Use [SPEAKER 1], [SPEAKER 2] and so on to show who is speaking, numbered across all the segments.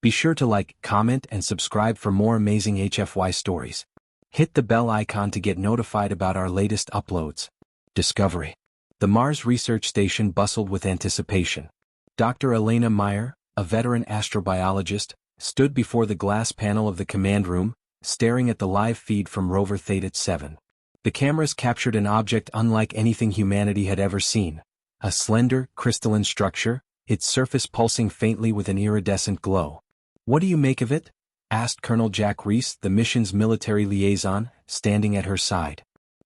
[SPEAKER 1] Be sure to like, comment, and subscribe for more amazing HFY stories. Hit the bell icon to get notified about our latest uploads. Discovery. The Mars Research Station bustled with anticipation. Dr. Elena Meyer, a veteran astrobiologist, stood before the glass panel of the command room, staring at the live feed from rover Theta 7. The cameras captured an object unlike anything humanity had ever seen. A slender, crystalline structure, its surface pulsing faintly with an iridescent glow. "What do you make of it?" asked Colonel Jack Reese, the mission's military liaison, standing at her side.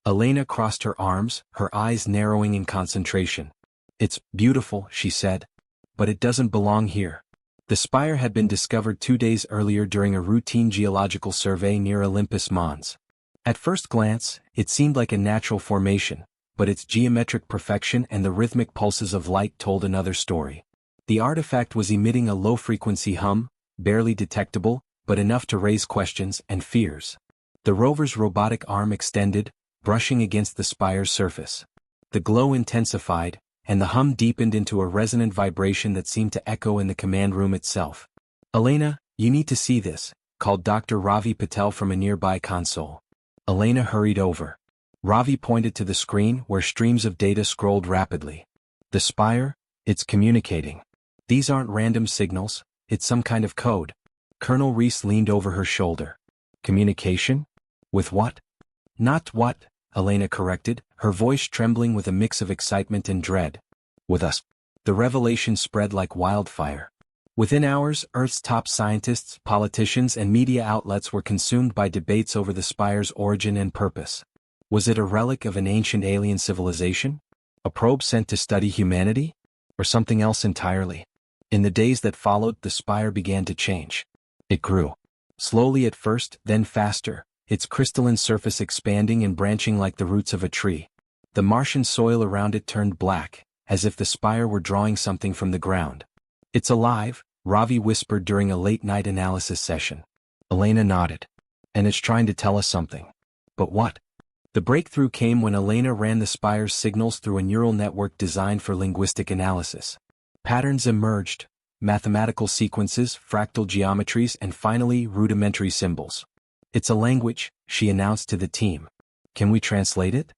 [SPEAKER 1] Elena crossed her arms, her eyes narrowing in concentration. "It's beautiful," she said. "But it doesn't belong here." The spire had been discovered 2 days earlier during a routine geological survey near Olympus Mons. At first glance, it seemed like a natural formation, but its geometric perfection and the rhythmic pulses of light told another story. The artifact was emitting a low-frequency hum, barely detectable, but enough to raise questions and fears. The rover's robotic arm extended, brushing against the spire's surface. The glow intensified, and the hum deepened into a resonant vibration that seemed to echo in the command room itself. "Elena, you need to see this," called Dr. Ravi Patel from a nearby console. Elena hurried over. Ravi pointed to the screen where streams of data scrolled rapidly. "The spire? It's communicating. These aren't random signals, it's some kind of code." Colonel Reese leaned over her shoulder. "Communication? With what?" "Not what," Elena corrected, her voice trembling with a mix of excitement and dread. "With us." The revelation spread like wildfire. Within hours, Earth's top scientists, politicians, and media outlets were consumed by debates over the spire's origin and purpose. Was it a relic of an ancient alien civilization? A probe sent to study humanity? Or something else entirely? In the days that followed, the spire began to change. It grew. Slowly at first, then faster, its crystalline surface expanding and branching like the roots of a tree. The Martian soil around it turned black, as if the spire were drawing something from the ground. "It's alive," Ravi whispered during a late-night analysis session. Elena nodded. "And it's trying to tell us something. But what?" The breakthrough came when Elena ran the spire's signals through a neural network designed for linguistic analysis. Patterns emerged, mathematical sequences, fractal geometries, and finally rudimentary symbols. "It's a language," she announced to the team. "Can we translate it?"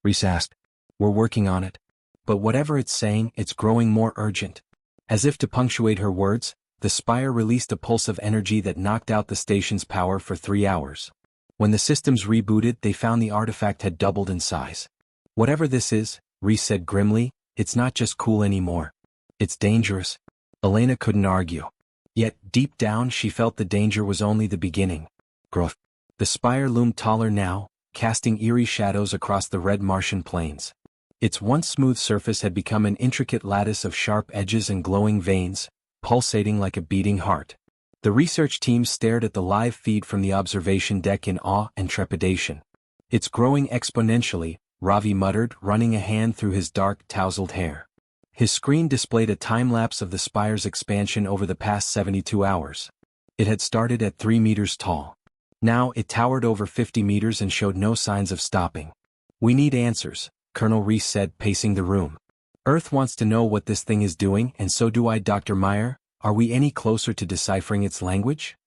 [SPEAKER 1] Reese asked. "We're working on it. But whatever it's saying, it's growing more urgent." As if to punctuate her words, the spire released a pulse of energy that knocked out the station's power for 3 hours. When the systems rebooted, they found the artifact had doubled in size. "Whatever this is," Reese said grimly, "it's not just cool anymore. It's dangerous." Elena couldn't argue. Yet, deep down, she felt the danger was only the beginning. Growth. The spire loomed taller now, casting eerie shadows across the red Martian plains. Its once smooth surface had become an intricate lattice of sharp edges and glowing veins, pulsating like a beating heart. The research team stared at the live feed from the observation deck in awe and trepidation. "It's growing exponentially," Ravi muttered, running a hand through his dark, tousled hair. His screen displayed a time-lapse of the spire's expansion over the past 72 hours. It had started at 3 meters tall. Now it towered over 50 meters and showed no signs of stopping. "We need answers," Colonel Reese said, pacing the room. "Earth wants to know what this thing is doing, and so do I, Dr. Meyer. Are we any closer to deciphering its language?"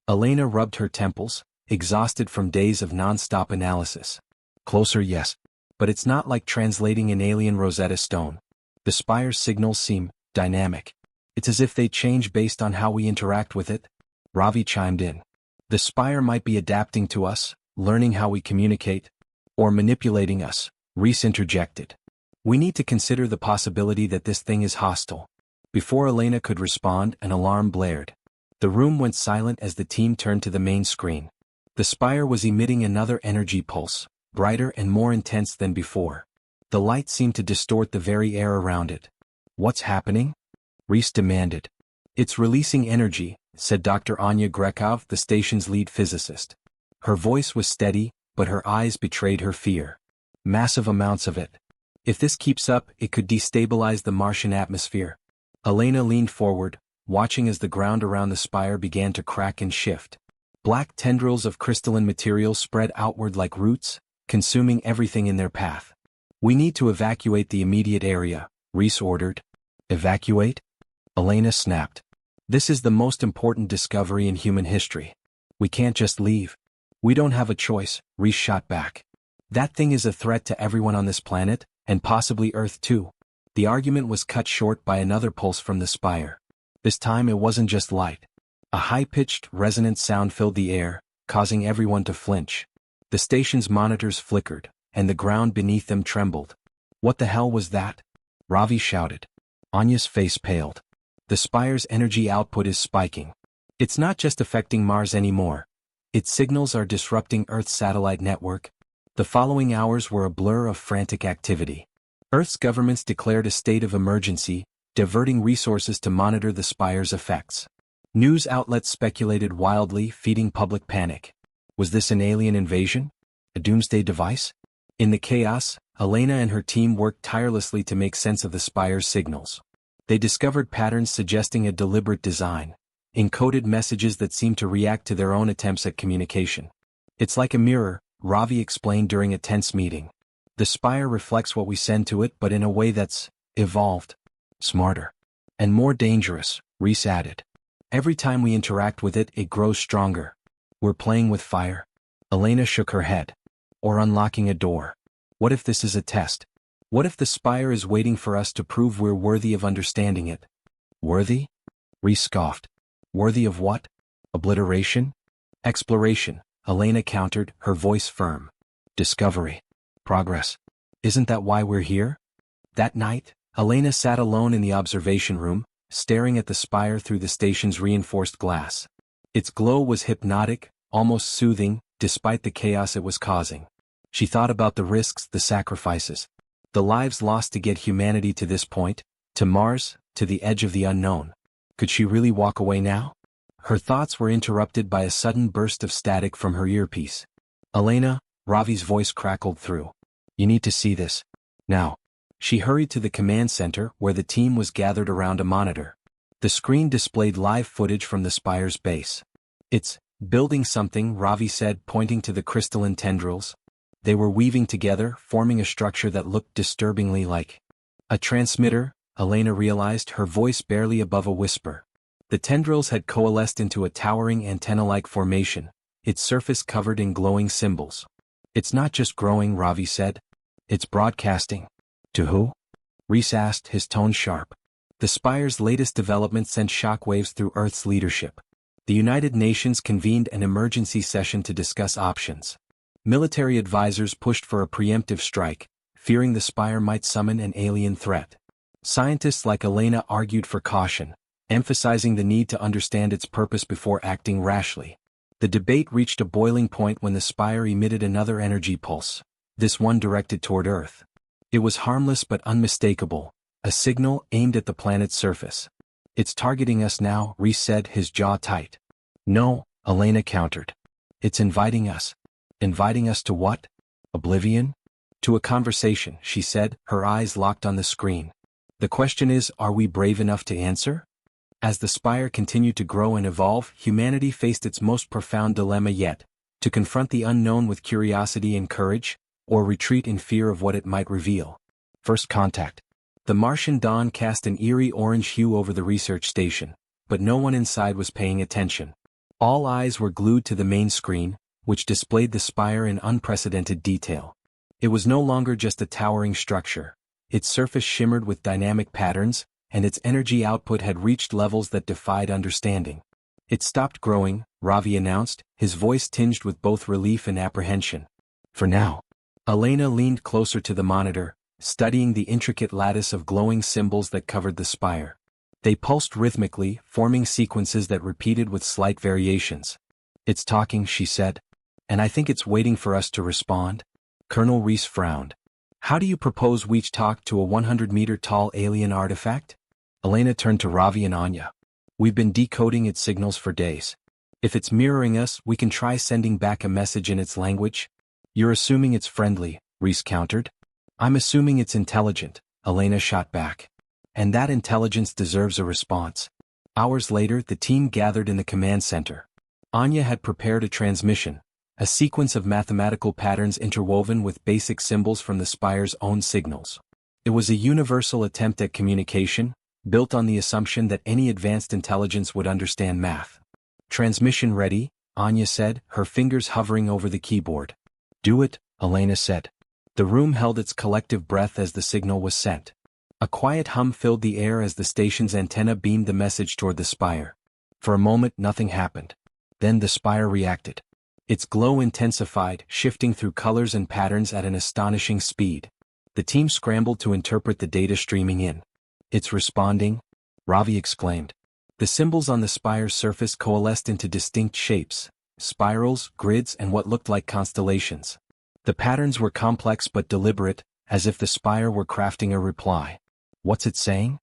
[SPEAKER 1] Elena rubbed her temples, exhausted from days of non-stop analysis. "Closer, yes. But it's not like translating an alien Rosetta Stone. The spire's signals seem dynamic. It's as if they change based on how we interact with it." Ravi chimed in. "The spire might be adapting to us, learning how we communicate, or manipulating us," Reese interjected. "We need to consider the possibility that this thing is hostile." Before Elena could respond, an alarm blared. The room went silent as the team turned to the main screen. The spire was emitting another energy pulse, brighter and more intense than before. The light seemed to distort the very air around it. "What's happening?" Reese demanded. "It's releasing energy," said Dr. Anya Grekov, the station's lead physicist. Her voice was steady, but her eyes betrayed her fear. "Massive amounts of it. If this keeps up, it could destabilize the Martian atmosphere." Elena leaned forward, watching as the ground around the spire began to crack and shift. Black tendrils of crystalline material spread outward like roots, consuming everything in their path. "We need to evacuate the immediate area," Reese ordered. "Evacuate?" Elena snapped. This is the most important discovery in human history. We can't just leave. We don't have a choice, Reese shot back. That thing is a threat to everyone on this planet, and possibly Earth too. The argument was cut short by another pulse from the spire. This time it wasn't just light. A high-pitched, resonant sound filled the air, causing everyone to flinch. The station's monitors flickered, and the ground beneath them trembled. What the hell was that? Ravi shouted. Anya's face paled. The spire's energy output is spiking. It's not just affecting Mars anymore. Its signals are disrupting Earth's satellite network. The following hours were a blur of frantic activity. Earth's governments declared a state of emergency, diverting resources to monitor the spire's effects. News outlets speculated wildly, feeding public panic. Was this an alien invasion? A doomsday device? In the chaos, Elena and her team worked tirelessly to make sense of the spire's signals. They discovered patterns suggesting a deliberate design, encoded messages that seemed to react to their own attempts at communication. It's like a mirror, Ravi explained during a tense meeting. The spire reflects what we send to it, but in a way that's evolved, smarter, and more dangerous, Reese added. Every time we interact with it, it grows stronger. We're playing with fire. Elena shook her head. Or unlocking a door. What if this is a test? What if the spire is waiting for us to prove we're worthy of understanding it? Worthy? Reese scoffed. Worthy of what? Obliteration? Exploration, Elena countered, her voice firm. Discovery. Progress. Isn't that why we're here? That night, Elena sat alone in the observation room, staring at the spire through the station's reinforced glass. Its glow was hypnotic, almost soothing, despite the chaos it was causing. She thought about the risks, the sacrifices, the lives lost to get humanity to this point, to Mars, to the edge of the unknown. Could she really walk away now? Her thoughts were interrupted by a sudden burst of static from her earpiece. Elena, Ravi's voice crackled through. You need to see this. Now. She hurried to the command center where the team was gathered around a monitor. The screen displayed live footage from the spire's base. It's building something, Ravi said, pointing to the crystalline tendrils. They were weaving together, forming a structure that looked disturbingly like a transmitter, Elena realized, her voice barely above a whisper. The tendrils had coalesced into a towering antenna-like formation, its surface covered in glowing symbols. It's not just growing, Ravi said. It's broadcasting. To who? Reese asked, his tone sharp. The spire's latest development sent shockwaves through Earth's leadership. The United Nations convened an emergency session to discuss options. Military advisors pushed for a preemptive strike, fearing the spire might summon an alien threat. Scientists like Elena argued for caution, emphasizing the need to understand its purpose before acting rashly. The debate reached a boiling point when the spire emitted another energy pulse, this one directed toward Earth. It was harmless but unmistakable, a signal aimed at the planet's surface. It's targeting us now, Reese said, his jaw tight. No, Elena countered. It's inviting us. Inviting us to what? Oblivion? To a conversation, she said, her eyes locked on the screen. The question is, are we brave enough to answer? As the spire continued to grow and evolve, humanity faced its most profound dilemma yet, to confront the unknown with curiosity and courage, or retreat in fear of what it might reveal. First contact. The Martian dawn cast an eerie orange hue over the research station, but no one inside was paying attention. All eyes were glued to the main screen, which displayed the spire in unprecedented detail. It was no longer just a towering structure. Its surface shimmered with dynamic patterns, and its energy output had reached levels that defied understanding. It stopped growing, Ravi announced, his voice tinged with both relief and apprehension. For now. Elena leaned closer to the monitor, studying the intricate lattice of glowing symbols that covered the spire. They pulsed rhythmically, forming sequences that repeated with slight variations. It's talking, she said. And I think it's waiting for us to respond. Colonel Reese frowned. How do you propose we talk to a 100-meter-tall alien artifact? Elena turned to Ravi and Anya. We've been decoding its signals for days. If it's mirroring us, we can try sending back a message in its language. You're assuming it's friendly, Reese countered. I'm assuming it's intelligent, Elena shot back. And that intelligence deserves a response. Hours later, the team gathered in the command center. Anya had prepared a transmission, a sequence of mathematical patterns interwoven with basic symbols from the spire's own signals. It was a universal attempt at communication, built on the assumption that any advanced intelligence would understand math. Transmission ready, Anya said, her fingers hovering over the keyboard. Do it, Elena said. The room held its collective breath as the signal was sent. A quiet hum filled the air as the station's antenna beamed the message toward the spire. For a moment nothing happened. Then the spire reacted. Its glow intensified, shifting through colors and patterns at an astonishing speed. The team scrambled to interpret the data streaming in. It's responding, Ravi exclaimed. The symbols on the spire's surface coalesced into distinct shapes, spirals, grids, and what looked like constellations. The patterns were complex but deliberate, as if the spire were crafting a reply. What's it saying?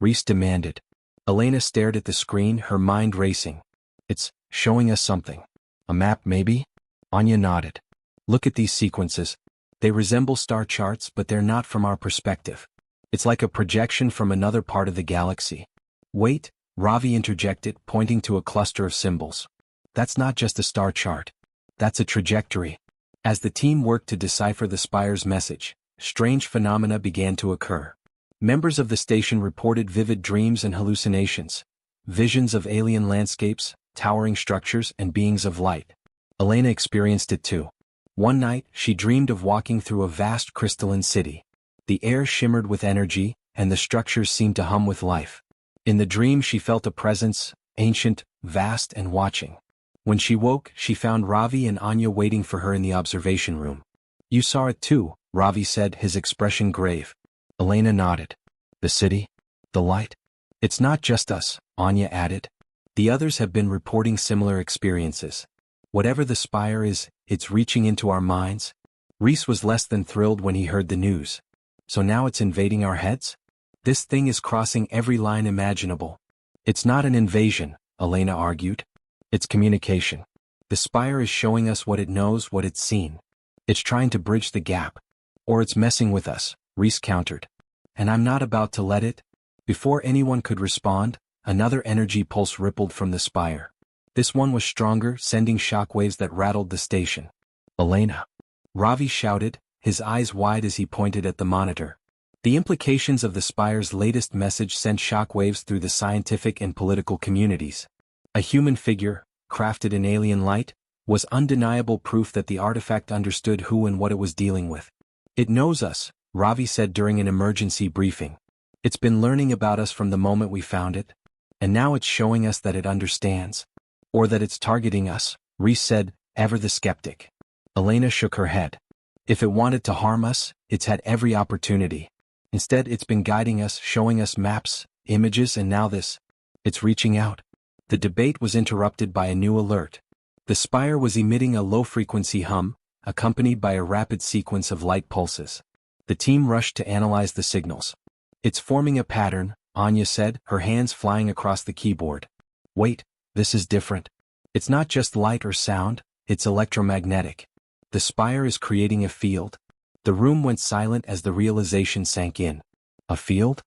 [SPEAKER 1] Reese demanded. Elena stared at the screen, her mind racing. It's showing us something. A map, maybe? Anya nodded. Look at these sequences. They resemble star charts, but they're not from our perspective. It's like a projection from another part of the galaxy. Wait, Ravi interjected, pointing to a cluster of symbols. That's not just a star chart. That's a trajectory. As the team worked to decipher the spire's message, strange phenomena began to occur. Members of the station reported vivid dreams and hallucinations, visions of alien landscapes, towering structures, and beings of light. Elena experienced it too. One night, she dreamed of walking through a vast crystalline city. The air shimmered with energy, and the structures seemed to hum with life. In the dream she felt a presence, ancient, vast, and watching. When she woke, she found Ravi and Anya waiting for her in the observation room. You saw it too, Ravi said, his expression grave. Elena nodded. The city? The light? It's not just us, Anya added. The others have been reporting similar experiences. Whatever the spire is, it's reaching into our minds. Reese was less than thrilled when he heard the news. So now it's invading our heads? This thing is crossing every line imaginable. It's not an invasion, Elena argued. It's communication. The spire is showing us what it knows, what it's seen. It's trying to bridge the gap. Or it's messing with us, Reese countered. And I'm not about to let it. Before anyone could respond, another energy pulse rippled from the spire. This one was stronger, sending shockwaves that rattled the station. Elena! Ravi shouted, his eyes wide as he pointed at the monitor. The implications of the spire's latest message sent shockwaves through the scientific and political communities. A human figure, crafted in alien light, was undeniable proof that the artifact understood who and what it was dealing with. It knows us, Ravi said during an emergency briefing. It's been learning about us from the moment we found it. And now it's showing us that it understands. Or that it's targeting us, Reese said, ever the skeptic. Elena shook her head. If it wanted to harm us, it's had every opportunity. Instead, it's been guiding us, showing us maps, images, and now this. It's reaching out. The debate was interrupted by a new alert. The spire was emitting a low-frequency hum, accompanied by a rapid sequence of light pulses. The team rushed to analyze the signals. It's forming a pattern, Anya said, her hands flying across the keyboard. Wait, this is different. It's not just light or sound, it's electromagnetic. The spire is creating a field. The room went silent as the realization sank in. A field?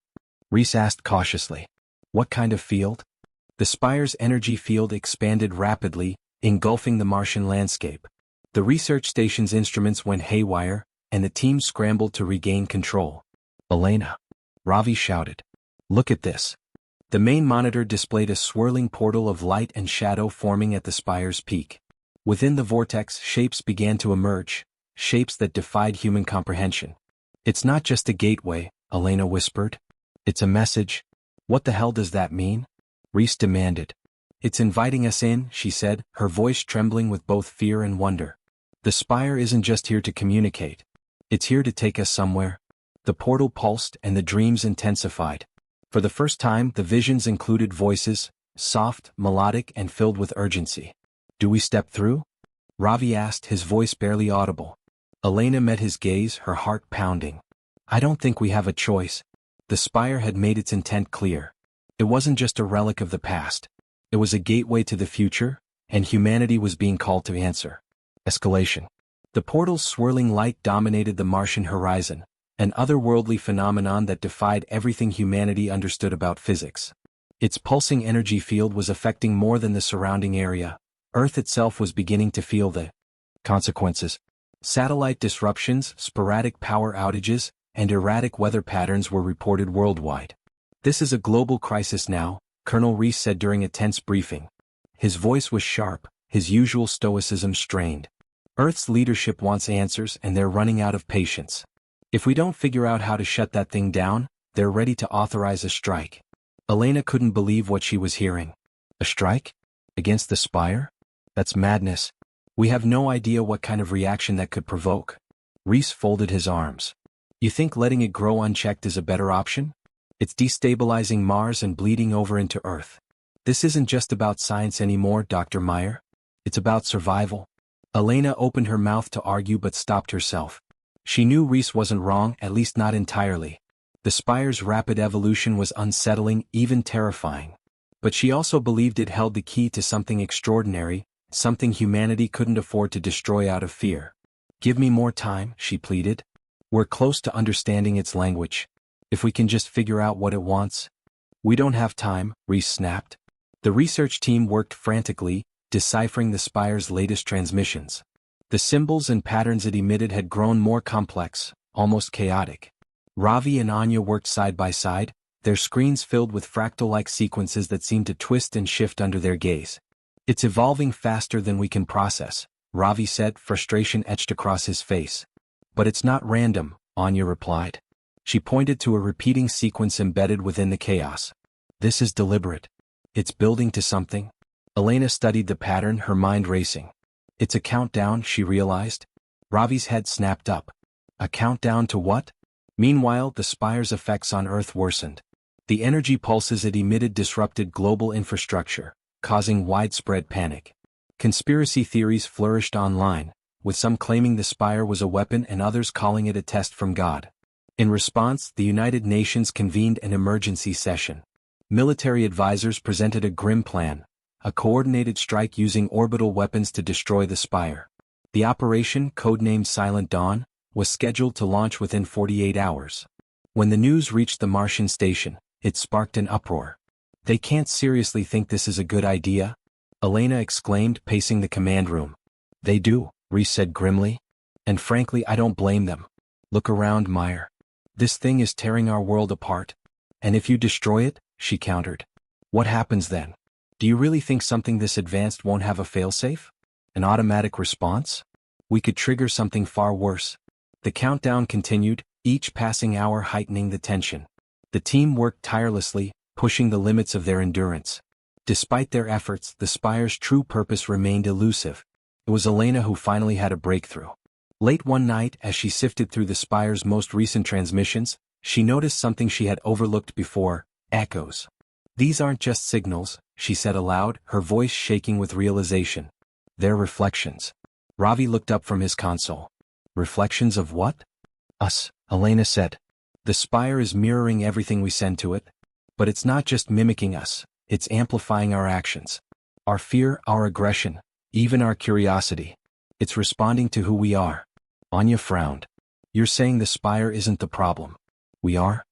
[SPEAKER 1] Reese asked cautiously. What kind of field? The spire's energy field expanded rapidly, engulfing the Martian landscape. The research station's instruments went haywire, and the team scrambled to regain control. Elena! Ravi shouted. Look at this. The main monitor displayed a swirling portal of light and shadow forming at the spire's peak. Within the vortex, shapes began to emerge, shapes that defied human comprehension. It's not just a gateway, Elena whispered. It's a message. What the hell does that mean? Reese demanded. It's inviting us in, she said, her voice trembling with both fear and wonder. The spire isn't just here to communicate. It's here to take us somewhere. The portal pulsed and the dreams intensified. For the first time, the visions included voices, soft, melodic, and filled with urgency. Do we step through? Ravi asked, his voice barely audible. Elena met his gaze, her heart pounding. I don't think we have a choice. The spire had made its intent clear. It wasn't just a relic of the past. It was a gateway to the future, and humanity was being called to answer. Escalation. The portal's swirling light dominated the Martian horizon, an otherworldly phenomenon that defied everything humanity understood about physics. Its pulsing energy field was affecting more than the surrounding area. Earth itself was beginning to feel the consequences. Satellite disruptions, sporadic power outages, and erratic weather patterns were reported worldwide. This is a global crisis now, Colonel Reese said during a tense briefing. His voice was sharp, his usual stoicism strained. Earth's leadership wants answers and they're running out of patience. If we don't figure out how to shut that thing down, they're ready to authorize a strike. Elena couldn't believe what she was hearing. A strike? Against the Spire? That's madness. We have no idea what kind of reaction that could provoke. Reese folded his arms. You think letting it grow unchecked is a better option? It's destabilizing Mars and bleeding over into Earth. This isn't just about science anymore, Dr. Meyer. It's about survival. Elena opened her mouth to argue but stopped herself. She knew Reese wasn't wrong, at least not entirely. The Spire's rapid evolution was unsettling, even terrifying. But she also believed it held the key to something extraordinary, something humanity couldn't afford to destroy out of fear. Give me more time, she pleaded. We're close to understanding its language. If we can just figure out what it wants. We don't have time, Reese snapped. The research team worked frantically, deciphering the Spire's latest transmissions. The symbols and patterns it emitted had grown more complex, almost chaotic. Ravi and Anya worked side by side, their screens filled with fractal-like sequences that seemed to twist and shift under their gaze. It's evolving faster than we can process, Ravi said, frustration etched across his face. But it's not random, Anya replied. She pointed to a repeating sequence embedded within the chaos. This is deliberate. It's building to something. Elena studied the pattern, her mind racing. It's a countdown, she realized. Ravi's head snapped up. A countdown to what? Meanwhile, the Spire's effects on Earth worsened. The energy pulses it emitted disrupted global infrastructure, causing widespread panic. Conspiracy theories flourished online, with some claiming the Spire was a weapon and others calling it a test from God. In response, the United Nations convened an emergency session. Military advisors presented a grim plan, a coordinated strike using orbital weapons to destroy the Spire. The operation, codenamed Silent Dawn, was scheduled to launch within 48 hours. When the news reached the Martian station, it sparked an uproar. They can't seriously think this is a good idea? Elena exclaimed, pacing the command room. They do, Reese said grimly. And frankly, I don't blame them. Look around, Meyer. This thing is tearing our world apart. And if you destroy it, she countered. What happens then? Do you really think something this advanced won't have a failsafe? An automatic response? We could trigger something far worse. The countdown continued, each passing hour heightening the tension. The team worked tirelessly, pushing the limits of their endurance. Despite their efforts, the Spire's true purpose remained elusive. It was Elena who finally had a breakthrough. Late one night, as she sifted through the Spire's most recent transmissions, she noticed something she had overlooked before: echoes. These aren't just signals, she said aloud, her voice shaking with realization. They're reflections. Ravi looked up from his console. Reflections of what? Us, Elena said. The Spire is mirroring everything we send to it. But it's not just mimicking us, it's amplifying our actions. Our fear, our aggression, even our curiosity. It's responding to who we are. Anya frowned. You're saying the Spire isn't the problem. We are?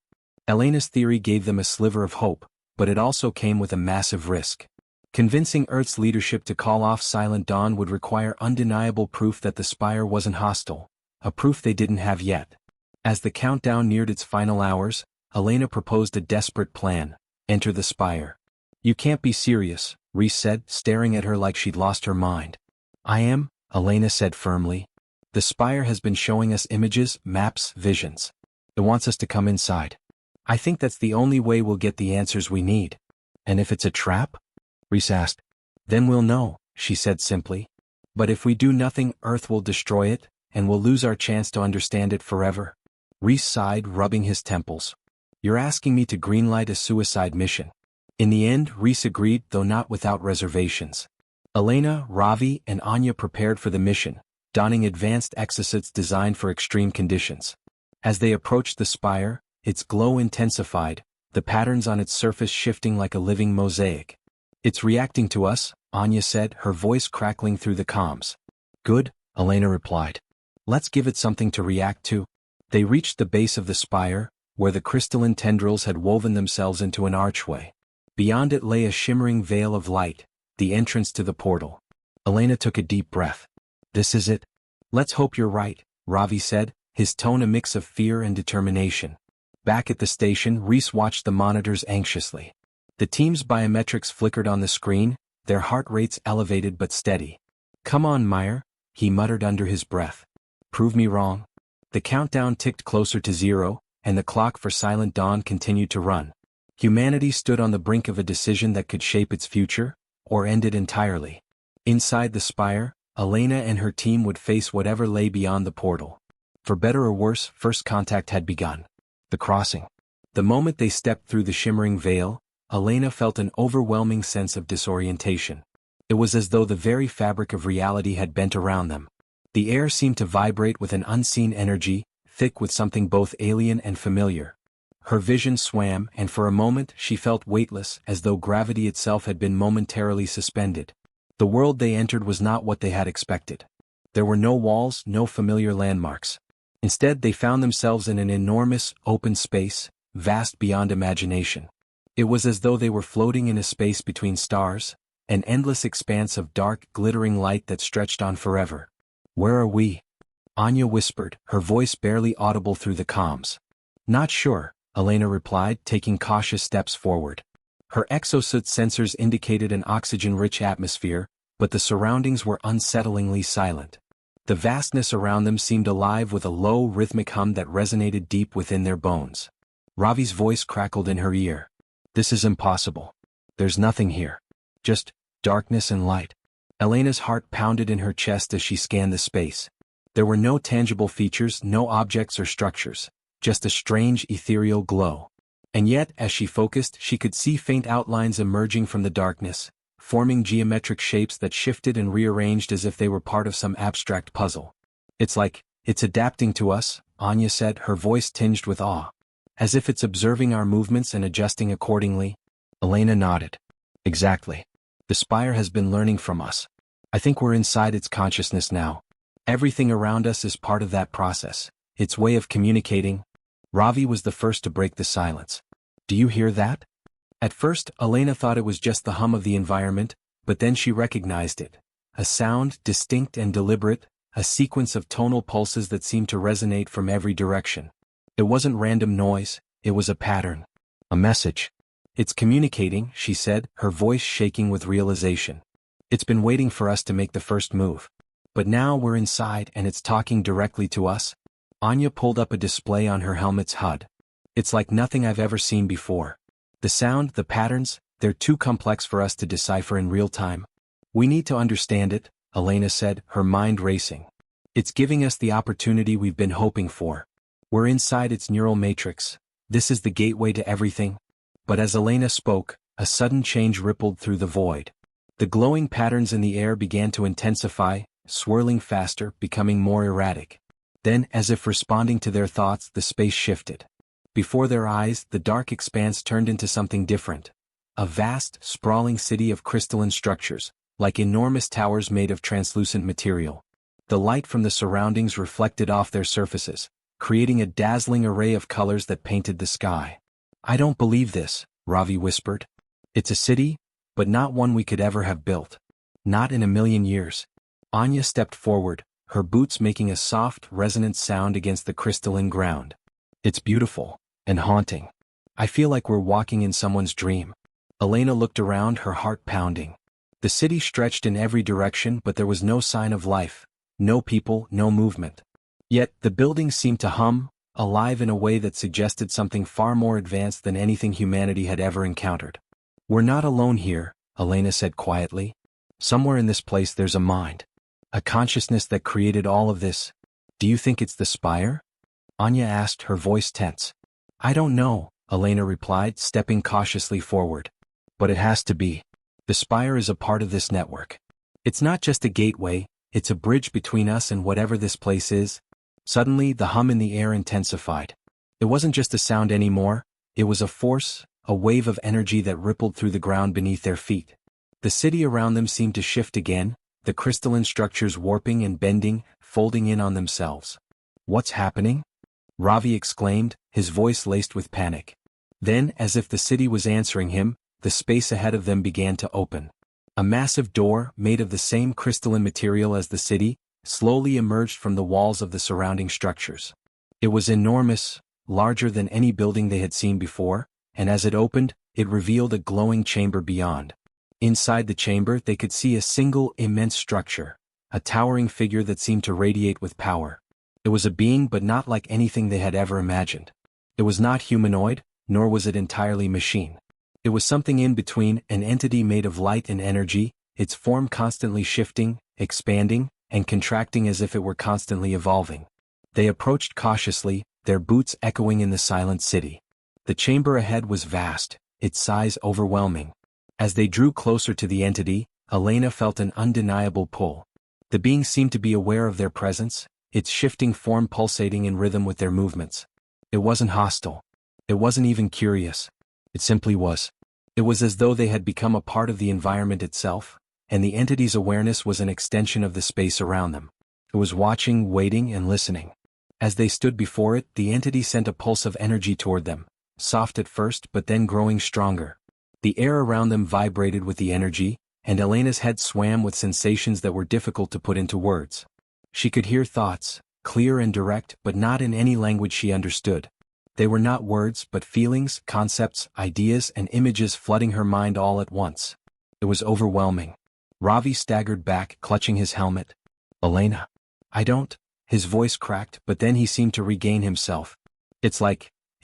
[SPEAKER 1] Elena's theory gave them a sliver of hope, but it also came with a massive risk. Convincing Earth's leadership to call off Silent Dawn would require undeniable proof that the Spire wasn't hostile, a proof they didn't have yet. As the countdown neared its final hours, Elena proposed a desperate plan: enter the Spire. You can't be serious, Reese said, staring at her like she'd lost her mind. I am, Elena said firmly. The Spire has been showing us images, maps, visions. It wants us to come inside. I think that's the only way we'll get the answers we need. And if it's a trap? Reese asked. Then we'll know, she said simply. But if we do nothing, Earth will destroy it, and we'll lose our chance to understand it forever. Reese sighed, rubbing his temples. You're asking me to greenlight a suicide mission. In the end, Reese agreed, though not without reservations. Elena, Ravi, and Anya prepared for the mission, donning advanced exosuits designed for extreme conditions. As they approached the Spire, its glow intensified, the patterns on its surface shifting like a living mosaic. It's reacting to us, Anya said, her voice crackling through the comms. Good, Elena replied. Let's give it something to react to. They reached the base of the Spire, where the crystalline tendrils had woven themselves into an archway. Beyond it lay a shimmering veil of light, the entrance to the portal. Elena took a deep breath. This is it. Let's hope you're right, Ravi said, his tone a mix of fear and determination. Back at the station, Reese watched the monitors anxiously. The team's biometrics flickered on the screen, their heart rates elevated but steady. "Come on, Meyer," he muttered under his breath. "Prove me wrong." The countdown ticked closer to 0, and the clock for Silent Dawn continued to run. Humanity stood on the brink of a decision that could shape its future, or end it entirely. Inside the spire, Elena and her team would face whatever lay beyond the portal. For better or worse, first contact had begun. The crossing. The moment they stepped through the shimmering veil, Elena felt an overwhelming sense of disorientation. It was as though the very fabric of reality had bent around them. The air seemed to vibrate with an unseen energy, thick with something both alien and familiar. Her vision swam, and for a moment she felt weightless, as though gravity itself had been momentarily suspended. The world they entered was not what they had expected. There were no walls, no familiar landmarks. Instead, they found themselves in an enormous, open space, vast beyond imagination. It was as though they were floating in a space between stars, an endless expanse of dark, glittering light that stretched on forever. "Where are we?" Anya whispered, her voice barely audible through the comms. "Not sure," Elena replied, taking cautious steps forward. Her exosuit sensors indicated an oxygen-rich atmosphere, but the surroundings were unsettlingly silent. The vastness around them seemed alive with a low, rhythmic hum that resonated deep within their bones. Ravi's voice crackled in her ear. "This is impossible. There's nothing here. Just darkness and light." Elena's heart pounded in her chest as she scanned the space. There were no tangible features, no objects or structures, just a strange ethereal glow. And yet, as she focused, she could see faint outlines emerging from the darkness, forming geometric shapes that shifted and rearranged as if they were part of some abstract puzzle. "It's like, it's adapting to us," Anya said, her voice tinged with awe. "As if it's observing our movements and adjusting accordingly." Elena nodded. "Exactly. The spire has been learning from us. I think we're inside its consciousness now. Everything around us is part of that process, its way of communicating." Ravi was the first to break the silence. "Do you hear that?" At first, Elena thought it was just the hum of the environment, but then she recognized it. A sound, distinct and deliberate, a sequence of tonal pulses that seemed to resonate from every direction. It wasn't random noise, it was a pattern. A message. "It's communicating," she said, her voice shaking with realization. "It's been waiting for us to make the first move. But now we're inside and it's talking directly to us." Anya pulled up a display on her helmet's HUD. "It's like nothing I've ever seen before. The sound, the patterns, they're too complex for us to decipher in real time. We need to understand it," Elena said, her mind racing. "It's giving us the opportunity we've been hoping for. We're inside its neural matrix. This is the gateway to everything." But as Elena spoke, a sudden change rippled through the void. The glowing patterns in the air began to intensify, swirling faster, becoming more erratic. Then, as if responding to their thoughts, the space shifted. Before their eyes, the dark expanse turned into something different. A vast, sprawling city of crystalline structures, like enormous towers made of translucent material. The light from the surroundings reflected off their surfaces, creating a dazzling array of colors that painted the sky. "I don't believe this," Ravi whispered. "It's a city, but not one we could ever have built. Not in a million years." Anya stepped forward, her boots making a soft, resonant sound against the crystalline ground. "It's beautiful, and haunting. I feel like we're walking in someone's dream." Elena looked around, her heart pounding. The city stretched in every direction, but there was no sign of life, no people, no movement. Yet, the buildings seemed to hum, alive in a way that suggested something far more advanced than anything humanity had ever encountered. "We're not alone here," Elena said quietly. "Somewhere in this place there's a mind. A consciousness that created all of this. Do you think it's the spire?" Anya asked, her voice tense. "I don't know," Elena replied, stepping cautiously forward. "But it has to be. The spire is a part of this network. It's not just a gateway, it's a bridge between us and whatever this place is." Suddenly, the hum in the air intensified. It wasn't just a sound anymore, it was a force, a wave of energy that rippled through the ground beneath their feet. The city around them seemed to shift again, the crystalline structures warping and bending, folding in on themselves. "What's happening?" Ravi exclaimed, his voice laced with panic. Then, as if the city was answering him, the space ahead of them began to open. A massive door, made of the same crystalline material as the city, slowly emerged from the walls of the surrounding structures. It was enormous, larger than any building they had seen before, and as it opened, it revealed a glowing chamber beyond. Inside the chamber they could see a single immense structure, a towering figure that seemed to radiate with power. It was a being but not like anything they had ever imagined. It was not humanoid, nor was it entirely machine. It was something in between, an entity made of light and energy, its form constantly shifting, expanding, and contracting as if it were constantly evolving. They approached cautiously, their boots echoing in the silent city. The chamber ahead was vast, its size overwhelming. As they drew closer to the entity, Elena felt an undeniable pull. The being seemed to be aware of their presence, its shifting form pulsating in rhythm with their movements. It wasn't hostile. It wasn't even curious. It simply was. It was as though they had become a part of the environment itself, and the entity's awareness was an extension of the space around them. It was watching, waiting, and listening. As they stood before it, the entity sent a pulse of energy toward them, soft at first but then growing stronger. The air around them vibrated with the energy, and Elena's head swam with sensations that were difficult to put into words. She could hear thoughts, clear and direct, but not in any language she understood. They were not words, but feelings, concepts, ideas, and images flooding her mind all at once. It was overwhelming. Ravi staggered back, clutching his helmet. "Elena, I don't..." His voice cracked, but then he seemed to regain himself. It's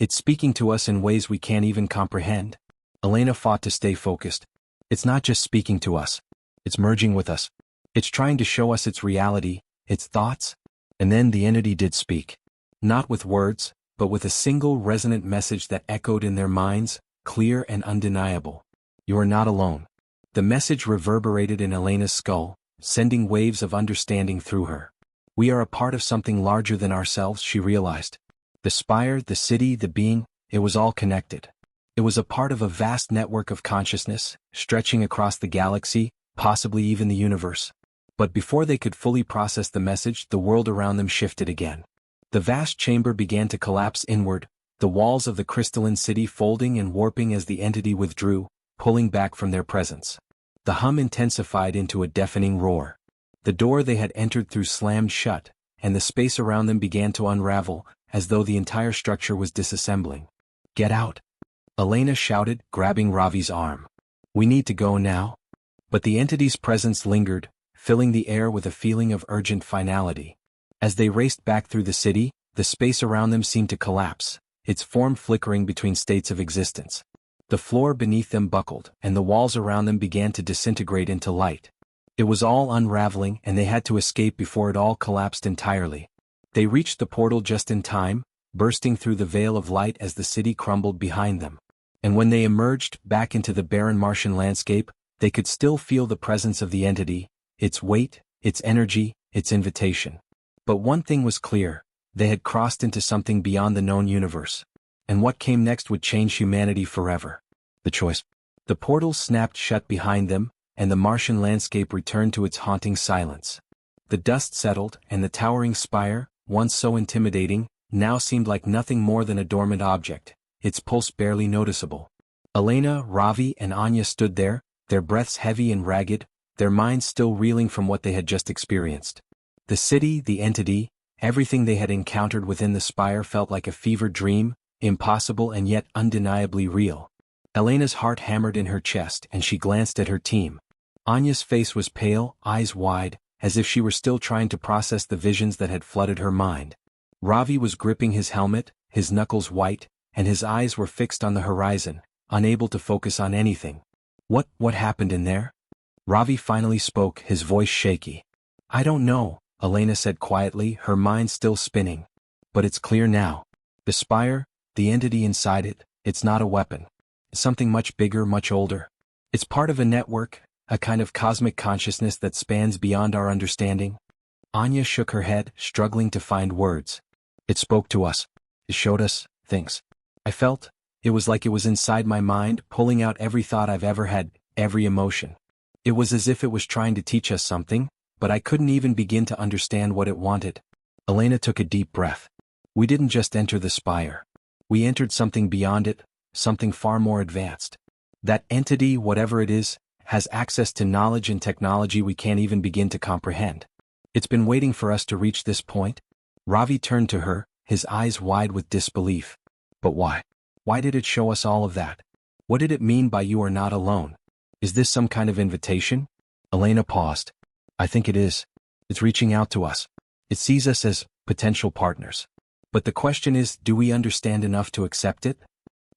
[SPEAKER 1] speaking to us in ways we can't even comprehend." Elena fought to stay focused. "It's not just speaking to us. It's merging with us. It's trying to show us its reality, its thoughts." And then the entity did speak. Not with words, but with a single resonant message that echoed in their minds, clear and undeniable. "You are not alone." The message reverberated in Elena's skull, sending waves of understanding through her. "We are a part of something larger than ourselves," she realized. The spire, the city, the being, it was all connected. It was a part of a vast network of consciousness, stretching across the galaxy, possibly even the universe. But before they could fully process the message, the world around them shifted again. The vast chamber began to collapse inward, the walls of the crystalline city folding and warping as the entity withdrew, pulling back from their presence. The hum intensified into a deafening roar. The door they had entered through slammed shut, and the space around them began to unravel, as though the entire structure was disassembling. "Get out!" Elena shouted, grabbing Ravi's arm. "We need to go now." But the entity's presence lingered, filling the air with a feeling of urgent finality. As they raced back through the city, the space around them seemed to collapse, its form flickering between states of existence. The floor beneath them buckled, and the walls around them began to disintegrate into light. It was all unraveling, and they had to escape before it all collapsed entirely. They reached the portal just in time, bursting through the veil of light as the city crumbled behind them. And when they emerged back into the barren Martian landscape, they could still feel the presence of the entity, its weight, its energy, its invitation. But one thing was clear: they had crossed into something beyond the known universe. And what came next would change humanity forever. The choice. The portal snapped shut behind them, and the Martian landscape returned to its haunting silence. The dust settled, and the towering spire, once so intimidating, now seemed like nothing more than a dormant object, its pulse barely noticeable. Elena, Ravi, and Anya stood there, their breaths heavy and ragged, their minds still reeling from what they had just experienced. The city, the entity, everything they had encountered within the spire felt like a fevered dream, impossible and yet undeniably real. Elena's heart hammered in her chest, and she glanced at her team. Anya's face was pale, eyes wide, as if she were still trying to process the visions that had flooded her mind. Ravi was gripping his helmet, his knuckles white, and his eyes were fixed on the horizon, unable to focus on anything. What happened in there?" Ravi finally spoke, his voice shaky. "I don't know," Elena said quietly, her mind still spinning. "But it's clear now. The spire, the entity inside it, it's not a weapon. It's something much bigger, much older. It's part of a network, a kind of cosmic consciousness that spans beyond our understanding." Anya shook her head, struggling to find words. "It spoke to us. It showed us things. I felt, it was like it was inside my mind, pulling out every thought I've ever had, every emotion. It was as if it was trying to teach us something, but I couldn't even begin to understand what it wanted." Elena took a deep breath. "We didn't just enter the spire. We entered something beyond it, something far more advanced. That entity, whatever it is, has access to knowledge and technology we can't even begin to comprehend. It's been waiting for us to reach this point." Ravi turned to her, his eyes wide with disbelief. But why? Why did it show us all of that? What did it mean by "you are not alone"? Is this some kind of invitation? Elena paused. I think it is. It's reaching out to us. It sees us as potential partners. But the question is, do we understand enough to accept it?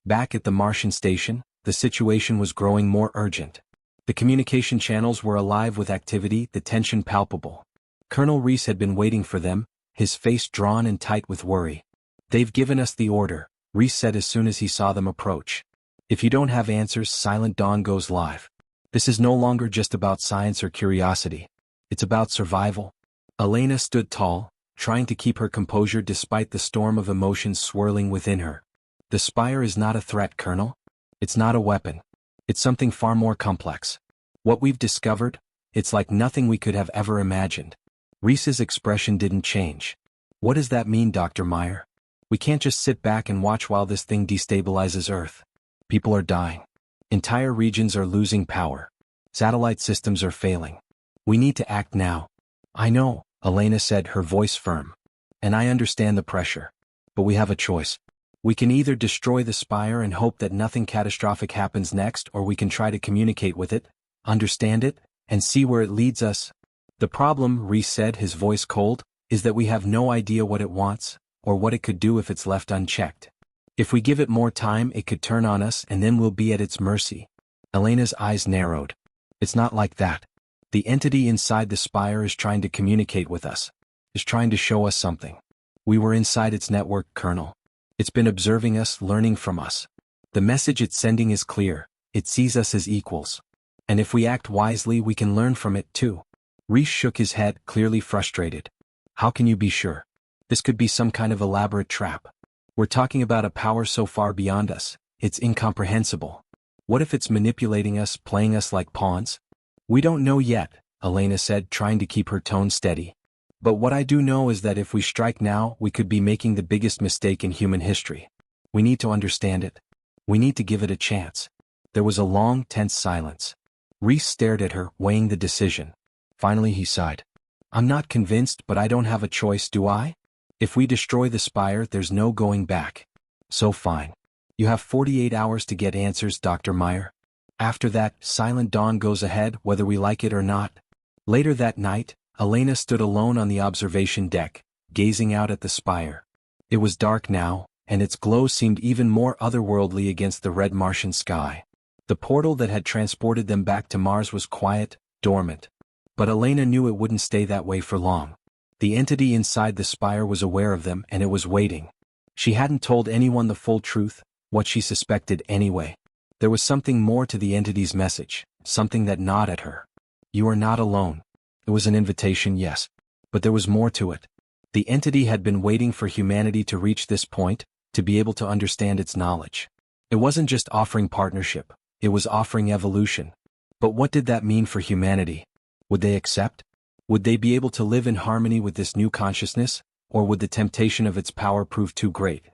[SPEAKER 1] Back at the Martian station, the situation was growing more urgent. The communication channels were alive with activity, the tension palpable. Colonel Reese had been waiting for them, his face drawn and tight with worry. They've given us the order, Reese said as soon as he saw them approach. If you don't have answers, Silent Dawn goes live. This is no longer just about science or curiosity. It's about survival. Elena stood tall, trying to keep her composure despite the storm of emotions swirling within her. The Spire is not a threat, Colonel. It's not a weapon. It's something far more complex. What we've discovered, it's like nothing we could have ever imagined. Reese's expression didn't change. What does that mean, Dr. Meyer? We can't just sit back and watch while this thing destabilizes Earth. People are dying. Entire regions are losing power. Satellite systems are failing. We need to act now. I know, Elena said, her voice firm. And I understand the pressure. But we have a choice. We can either destroy the Spire and hope that nothing catastrophic happens next, or we can try to communicate with it, understand it, and see where it leads us. The problem, Reese said, his voice cold, is that we have no idea what it wants, or what it could do if it's left unchecked. If we give it more time, it could turn on us and then we'll be at its mercy. Elena's eyes narrowed. It's not like that. The entity inside the Spire is trying to communicate with us. Is trying to show us something. We were inside its network, Colonel. It's been observing us, learning from us. The message it's sending is clear. It sees us as equals. And if we act wisely, we can learn from it too. Reese shook his head, clearly frustrated. How can you be sure? This could be some kind of elaborate trap. We're talking about a power so far beyond us, it's incomprehensible. What if it's manipulating us, playing us like pawns? We don't know yet, Elena said, trying to keep her tone steady. But what I do know is that if we strike now, we could be making the biggest mistake in human history. We need to understand it. We need to give it a chance. There was a long, tense silence. Reese stared at her, weighing the decision. Finally he sighed. I'm not convinced, but I don't have a choice, do I? If we destroy the Spire, there's no going back. So fine. You have 48 hours to get answers, Dr. Meyer. After that, Silent Dawn goes ahead, whether we like it or not. Later that night, Elena stood alone on the observation deck, gazing out at the Spire. It was dark now, and its glow seemed even more otherworldly against the red Martian sky. The portal that had transported them back to Mars was quiet, dormant. But Elena knew it wouldn't stay that way for long. The entity inside the Spire was aware of them, and it was waiting. She hadn't told anyone the full truth, what she suspected anyway. There was something more to the entity's message, something that gnawed at her. You are not alone. It was an invitation, yes. But there was more to it. The entity had been waiting for humanity to reach this point, to be able to understand its knowledge. It wasn't just offering partnership, it was offering evolution. But what did that mean for humanity? Would they accept? Would they be able to live in harmony with this new consciousness, or would the temptation of its power prove too great?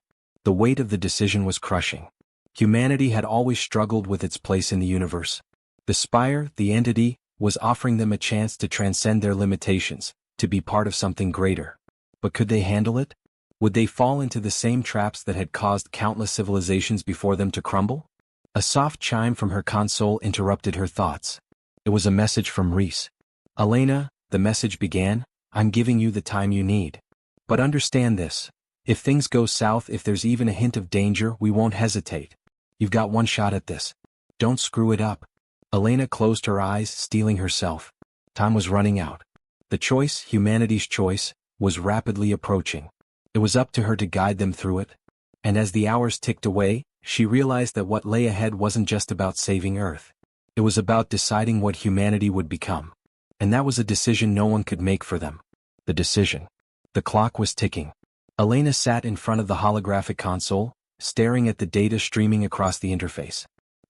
[SPEAKER 1] The weight of the decision was crushing. Humanity had always struggled with its place in the universe. The Spire, the entity, was offering them a chance to transcend their limitations, to be part of something greater. But could they handle it? Would they fall into the same traps that had caused countless civilizations before them to crumble? A soft chime from her console interrupted her thoughts. It was a message from Reese. Elena, the message began, I'm giving you the time you need. But understand this. If things go south, if there's even a hint of danger, we won't hesitate. You've got one shot at this. Don't screw it up. Elena closed her eyes, steeling herself. Time was running out. The choice, humanity's choice, was rapidly approaching. It was up to her to guide them through it. And as the hours ticked away, she realized that what lay ahead wasn't just about saving Earth. It was about deciding what humanity would become. And that was a decision no one could make for them. The decision. The clock was ticking. Elena sat in front of the holographic console, staring at the data streaming across the interface.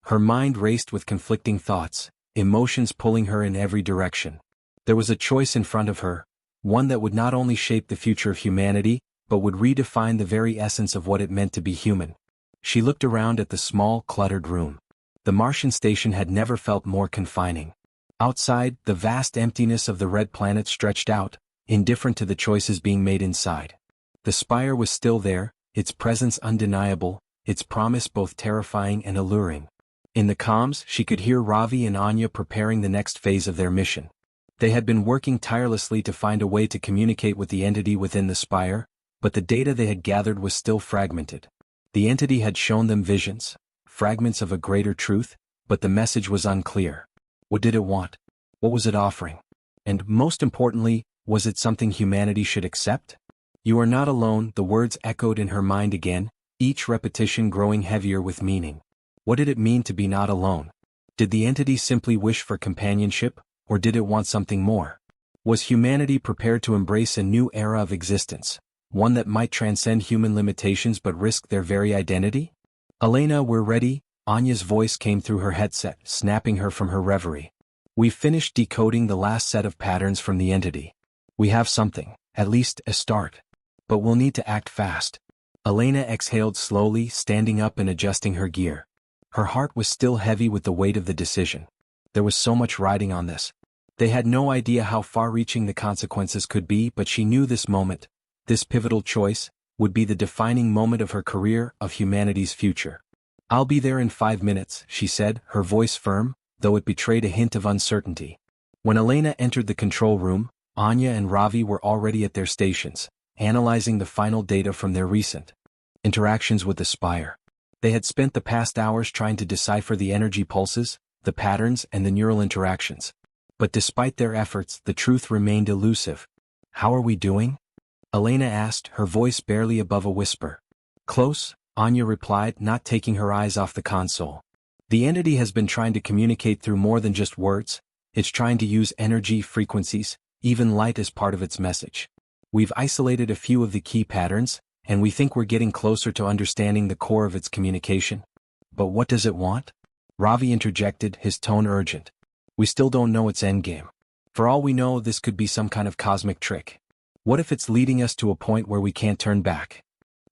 [SPEAKER 1] Her mind raced with conflicting thoughts, emotions pulling her in every direction. There was a choice in front of her, one that would not only shape the future of humanity, but would redefine the very essence of what it meant to be human. She looked around at the small, cluttered room. The Martian station had never felt more confining. Outside, the vast emptiness of the red planet stretched out, indifferent to the choices being made inside. The spire was still there, its presence undeniable, its promise both terrifying and alluring. In the comms, she could hear Ravi and Anya preparing the next phase of their mission. They had been working tirelessly to find a way to communicate with the entity within the spire, but the data they had gathered was still fragmented. The entity had shown them visions, fragments of a greater truth, but the message was unclear. What did it want? What was it offering? And, most importantly, was it something humanity should accept? You are not alone, the words echoed in her mind again, each repetition growing heavier with meaning. What did it mean to be not alone? Did the entity simply wish for companionship, or did it want something more? Was humanity prepared to embrace a new era of existence, one that might transcend human limitations but risk their very identity? Elena, we're ready, Anya's voice came through her headset, snapping her from her reverie. We've finished decoding the last set of patterns from the entity. We have something, at least a start. But we'll need to act fast. Elena exhaled slowly, standing up and adjusting her gear. Her heart was still heavy with the weight of the decision. There was so much riding on this. They had no idea how far-reaching the consequences could be, but she knew this moment, this pivotal choice, would be the defining moment of her career, of humanity's future. I'll be there in 5 minutes, she said, her voice firm, though it betrayed a hint of uncertainty. When Elena entered the control room, Anya and Ravi were already at their stations, analyzing the final data from their recent interactions with the spire. They had spent the past hours trying to decipher the energy pulses, the patterns, and the neural interactions. But despite their efforts, the truth remained elusive. How are we doing? Elena asked, her voice barely above a whisper. Close, Anya replied, not taking her eyes off the console. The entity has been trying to communicate through more than just words. It's trying to use energy, frequencies, even light as part of its message. We've isolated a few of the key patterns, and we think we're getting closer to understanding the core of its communication. But what does it want? Ravi interjected, his tone urgent. We still don't know its endgame. For all we know, this could be some kind of cosmic trick. What if it's leading us to a point where we can't turn back?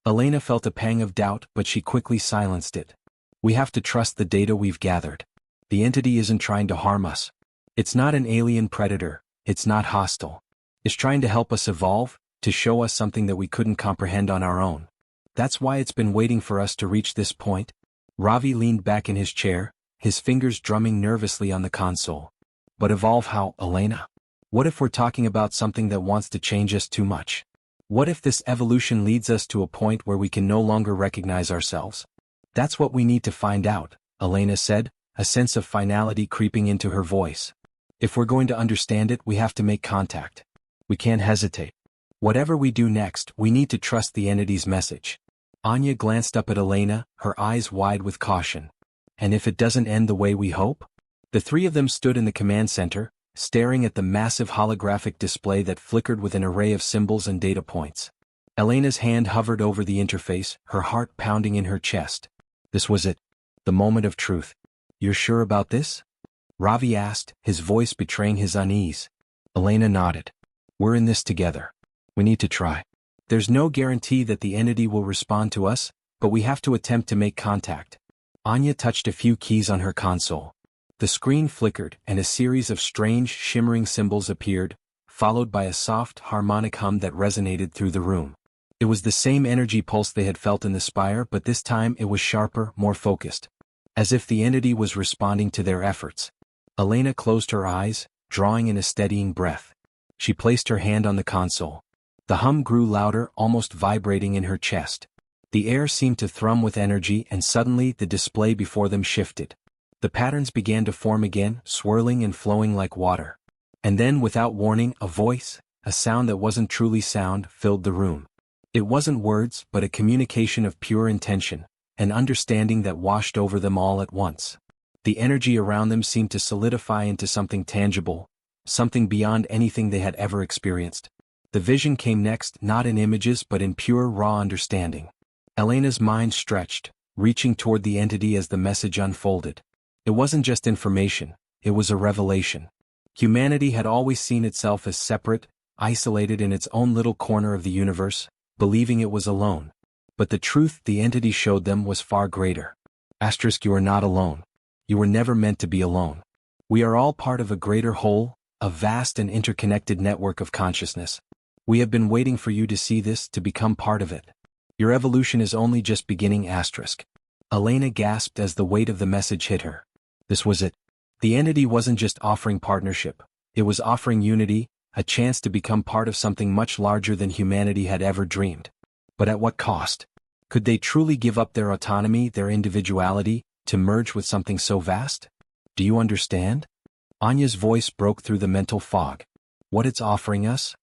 [SPEAKER 1] Elena felt a pang of doubt, but she quickly silenced it. We have to trust the data we've gathered. The entity isn't trying to harm us. It's not an alien predator, it's not hostile. It's trying to help us evolve, to show us something that we couldn't comprehend on our own. That's why it's been waiting for us to reach this point. Ravi leaned back in his chair, his fingers drumming nervously on the console. But evolve how, Elena? What if we're talking about something that wants to change us too much? What if this evolution leads us to a point where we can no longer recognize ourselves? That's what we need to find out, Elena said, a sense of finality creeping into her voice. If we're going to understand it, we have to make contact. We can't hesitate. Whatever we do next, we need to trust the entity's message. Anya glanced up at Elena, her eyes wide with caution. And if it doesn't end the way we hope? The three of them stood in the command center, staring at the massive holographic display that flickered with an array of symbols and data points. Elena's hand hovered over the interface, her heart pounding in her chest. This was it. The moment of truth. You're sure about this? Ravi asked, his voice betraying his unease. Elena nodded. We're in this together. We need to try. There's no guarantee that the entity will respond to us, but we have to attempt to make contact. Anya touched a few keys on her console. The screen flickered, and a series of strange, shimmering symbols appeared, followed by a soft, harmonic hum that resonated through the room. It was the same energy pulse they had felt in the spire, but this time it was sharper, more focused. As if the entity was responding to their efforts. Elena closed her eyes, drawing in a steadying breath. She placed her hand on the console. The hum grew louder, almost vibrating in her chest. The air seemed to thrum with energy, and suddenly the display before them shifted. The patterns began to form again, swirling and flowing like water. And then, without warning, a voice, a sound that wasn't truly sound, filled the room. It wasn't words, but a communication of pure intention, an understanding that washed over them all at once. The energy around them seemed to solidify into something tangible, something beyond anything they had ever experienced. The vision came next, not in images but in pure, raw understanding. Elena's mind stretched, reaching toward the entity as the message unfolded. It wasn't just information, it was a revelation. Humanity had always seen itself as separate, isolated in its own little corner of the universe, believing it was alone. But the truth the entity showed them was far greater. You are not alone. You were never meant to be alone. We are all part of a greater whole, a vast and interconnected network of consciousness. We have been waiting for you to see this, to become part of it. Your evolution is only just beginning. Elena gasped as the weight of the message hit her. This was it. The entity wasn't just offering partnership, it was offering unity, a chance to become part of something much larger than humanity had ever dreamed. But at what cost? Could they truly give up their autonomy, their individuality, to merge with something so vast? Do you understand? Anya's voice broke through the mental fog. What it's offering us?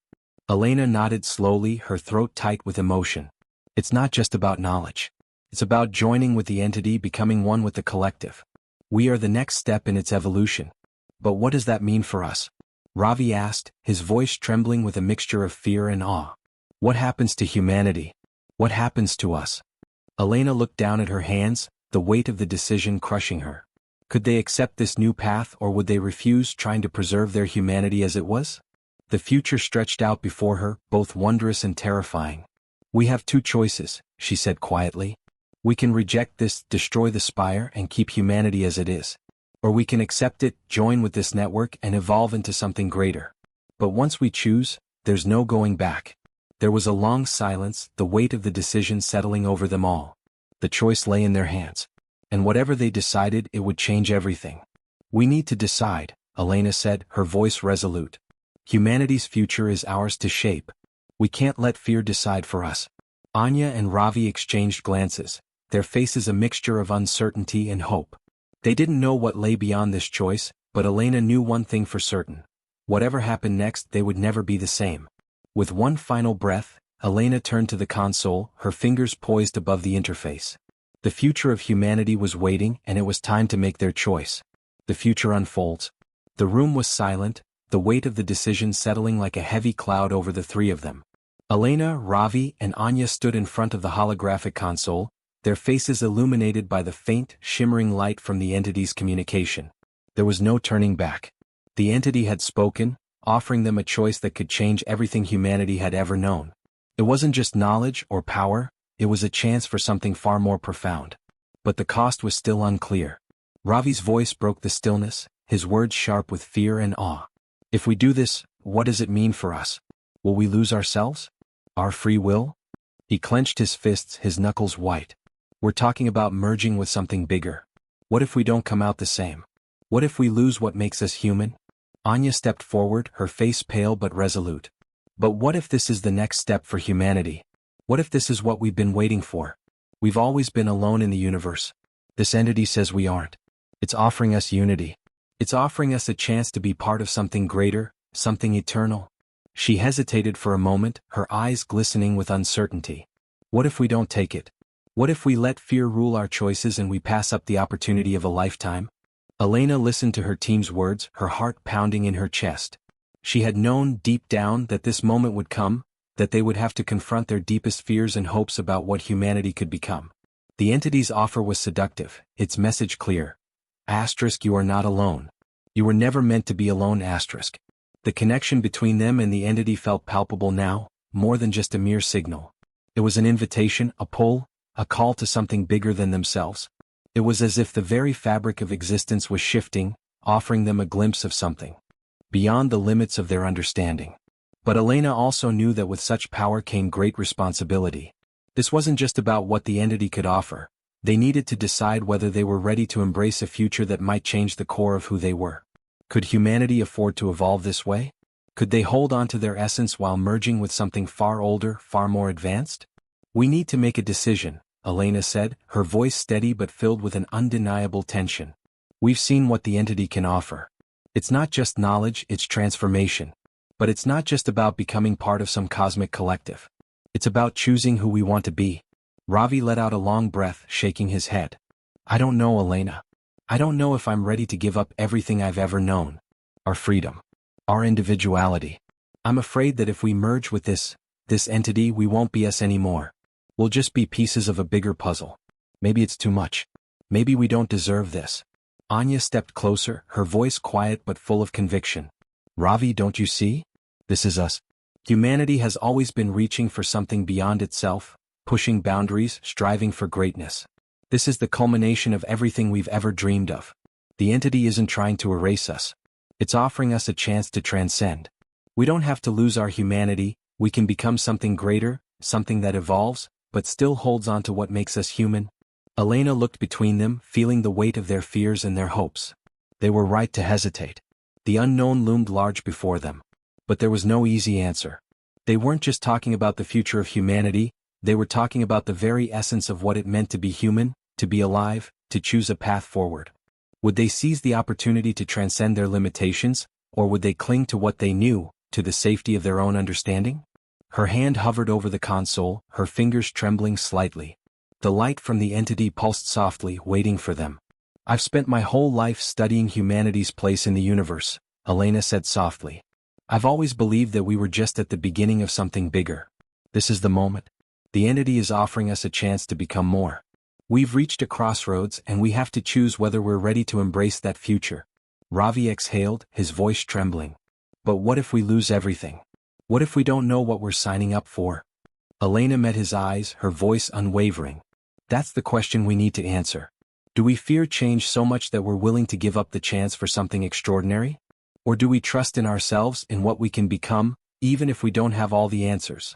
[SPEAKER 1] Elena nodded slowly, her throat tight with emotion. It's not just about knowledge. It's about joining with the entity, becoming one with the collective. We are the next step in its evolution. But what does that mean for us? Ravi asked, his voice trembling with a mixture of fear and awe. What happens to humanity? What happens to us? Elena looked down at her hands, the weight of the decision crushing her. Could they accept this new path, or would they refuse, trying to preserve their humanity as it was? The future stretched out before her, both wondrous and terrifying. We have two choices, she said quietly. We can reject this, destroy the spire, and keep humanity as it is. Or we can accept it, join with this network, and evolve into something greater. But once we choose, there's no going back. There was a long silence, the weight of the decision settling over them all. The choice lay in their hands. And whatever they decided, it would change everything. We need to decide, Elena said, her voice resolute. Humanity's future is ours to shape. We can't let fear decide for us. Anya and Ravi exchanged glances, their faces a mixture of uncertainty and hope. They didn't know what lay beyond this choice, but Elena knew one thing for certain. Whatever happened next, they would never be the same. With one final breath, Elena turned to the console, her fingers poised above the interface. The future of humanity was waiting, and it was time to make their choice. The future unfolds. The room was silent, the weight of the decision settling like a heavy cloud over the three of them. Elena, Ravi, and Anya stood in front of the holographic console, their faces illuminated by the faint, shimmering light from the entity's communication. There was no turning back. The entity had spoken, offering them a choice that could change everything humanity had ever known. It wasn't just knowledge or power, it was a chance for something far more profound. But the cost was still unclear. Ravi's voice broke the stillness, his words sharp with fear and awe. If we do this, what does it mean for us? Will we lose ourselves? Our free will? He clenched his fists, his knuckles white. We're talking about merging with something bigger. What if we don't come out the same? What if we lose what makes us human? Anya stepped forward, her face pale but resolute. But what if this is the next step for humanity? What if this is what we've been waiting for? We've always been alone in the universe. This entity says we aren't. It's offering us unity. It's offering us a chance to be part of something greater, something eternal. She hesitated for a moment, her eyes glistening with uncertainty. What if we don't take it? What if we let fear rule our choices and we pass up the opportunity of a lifetime? Elena listened to her team's words, her heart pounding in her chest. She had known deep down that this moment would come, that they would have to confront their deepest fears and hopes about what humanity could become. The entity's offer was seductive, its message clear. You are not alone. You were never meant to be alone. The connection between them and the entity felt palpable now, more than just a mere signal. It was an invitation, a pull, a call to something bigger than themselves. It was as if the very fabric of existence was shifting, offering them a glimpse of something beyond the limits of their understanding. But Elena also knew that with such power came great responsibility. This wasn't just about what the entity could offer. They needed to decide whether they were ready to embrace a future that might change the core of who they were. Could humanity afford to evolve this way? Could they hold on to their essence while merging with something far older, far more advanced? We need to make a decision, Elena said, her voice steady but filled with an undeniable tension. We've seen what the entity can offer. It's not just knowledge, it's transformation. But it's not just about becoming part of some cosmic collective. It's about choosing who we want to be. Ravi let out a long breath, shaking his head. I don't know, Elena. I don't know if I'm ready to give up everything I've ever known. Our freedom. Our individuality. I'm afraid that if we merge with this entity, we won't be us anymore. We'll just be pieces of a bigger puzzle. Maybe it's too much. Maybe we don't deserve this. Anya stepped closer, her voice quiet but full of conviction. Ravi, don't you see? This is us. Humanity has always been reaching for something beyond itself, pushing boundaries, striving for greatness. This is the culmination of everything we've ever dreamed of. The entity isn't trying to erase us. It's offering us a chance to transcend. We don't have to lose our humanity, We can become something greater, something that evolves, but still holds on to what makes us human. Elena looked between them, feeling the weight of their fears and their hopes. They were right to hesitate. The unknown loomed large before them. But there was no easy answer. They weren't just talking about the future of humanity, they were talking about the very essence of what it meant to be human, to be alive, to choose a path forward. Would they seize the opportunity to transcend their limitations, or would they cling to what they knew, to the safety of their own understanding? Her hand hovered over the console, her fingers trembling slightly. The light from the entity pulsed softly, waiting for them. I've spent my whole life studying humanity's place in the universe, Elena said softly. I've always believed that we were just at the beginning of something bigger. This is the moment. The entity is offering us a chance to become more. We've reached a crossroads and we have to choose whether we're ready to embrace that future. Ravi exhaled, his voice trembling. But what if we lose everything? What if we don't know what we're signing up for? Elena met his eyes, her voice unwavering. That's the question we need to answer. Do we fear change so much that we're willing to give up the chance for something extraordinary? Or do we trust in ourselves, in what we can become, even if we don't have all the answers?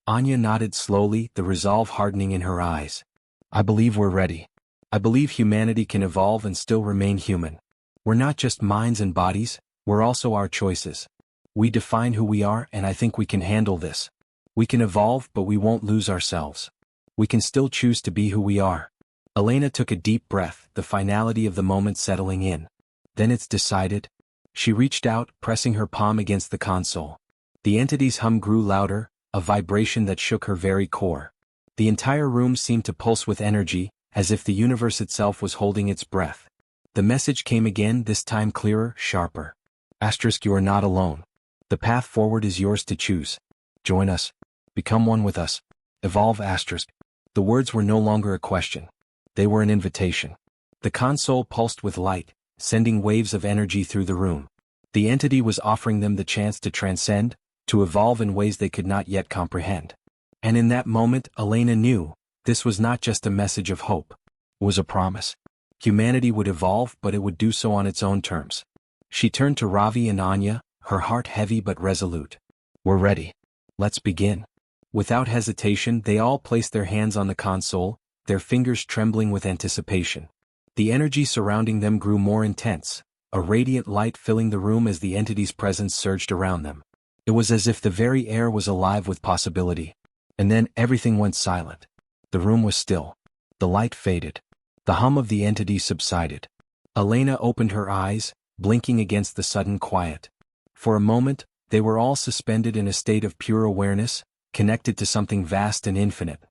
[SPEAKER 1] Anya nodded slowly, the resolve hardening in her eyes. I believe we're ready. I believe humanity can evolve and still remain human. We're not just minds and bodies, we're also our choices. We define who we are, and I think we can handle this. We can evolve, but we won't lose ourselves. We can still choose to be who we are. Elena took a deep breath, the finality of the moment settling in. Then it's decided. She reached out, pressing her palm against the console. The entity's hum grew louder, a vibration that shook her very core. The entire room seemed to pulse with energy, as if the universe itself was holding its breath. The message came again, this time clearer, sharper. Asterisk, you are not alone. The path forward is yours to choose. Join us. Become one with us. Evolve asterisk. The words were no longer a question. They were an invitation. The console pulsed with light, sending waves of energy through the room. The entity was offering them the chance to transcend, to evolve in ways they could not yet comprehend. And in that moment, Elena knew, this was not just a message of hope. It was a promise. Humanity would evolve, but it would do so on its own terms. She turned to Ravi and Anya, her heart heavy but resolute. We're ready. Let's begin. Without hesitation, they all placed their hands on the console, their fingers trembling with anticipation. The energy surrounding them grew more intense, a radiant light filling the room as the entity's presence surged around them. It was as if the very air was alive with possibility. And then everything went silent. The room was still. The light faded. The hum of the entity subsided. Elena opened her eyes, blinking against the sudden quiet. For a moment, they were all suspended in a state of pure awareness, connected to something vast and infinite.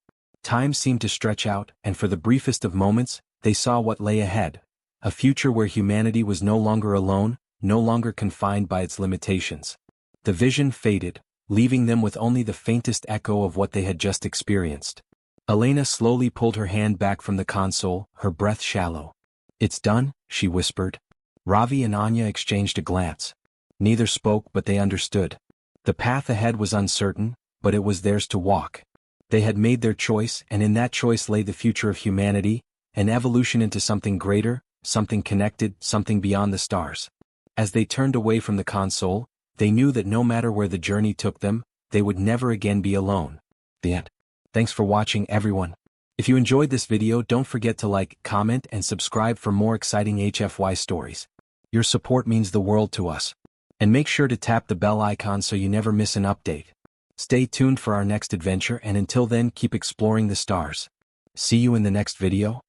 [SPEAKER 1] Time seemed to stretch out, and for the briefest of moments, they saw what lay ahead. A future where humanity was no longer alone, no longer confined by its limitations. The vision faded, leaving them with only the faintest echo of what they had just experienced. Elena slowly pulled her hand back from the console, her breath shallow. It's done, she whispered. Ravi and Anya exchanged a glance. Neither spoke, but they understood. The path ahead was uncertain, but it was theirs to walk. They had made their choice, and in that choice lay the future of humanity, an evolution into something greater, something connected, something beyond the stars. As they turned away from the console, they knew that no matter where the journey took them, they would never again be alone. The end. Thanks for watching, everyone. If you enjoyed this video, don't forget to like, comment, and subscribe for more exciting HFY stories. Your support means the world to us. And make sure to tap the bell icon so you never miss an update. Stay tuned for our next adventure, and until then, keep exploring the stars. See you in the next video.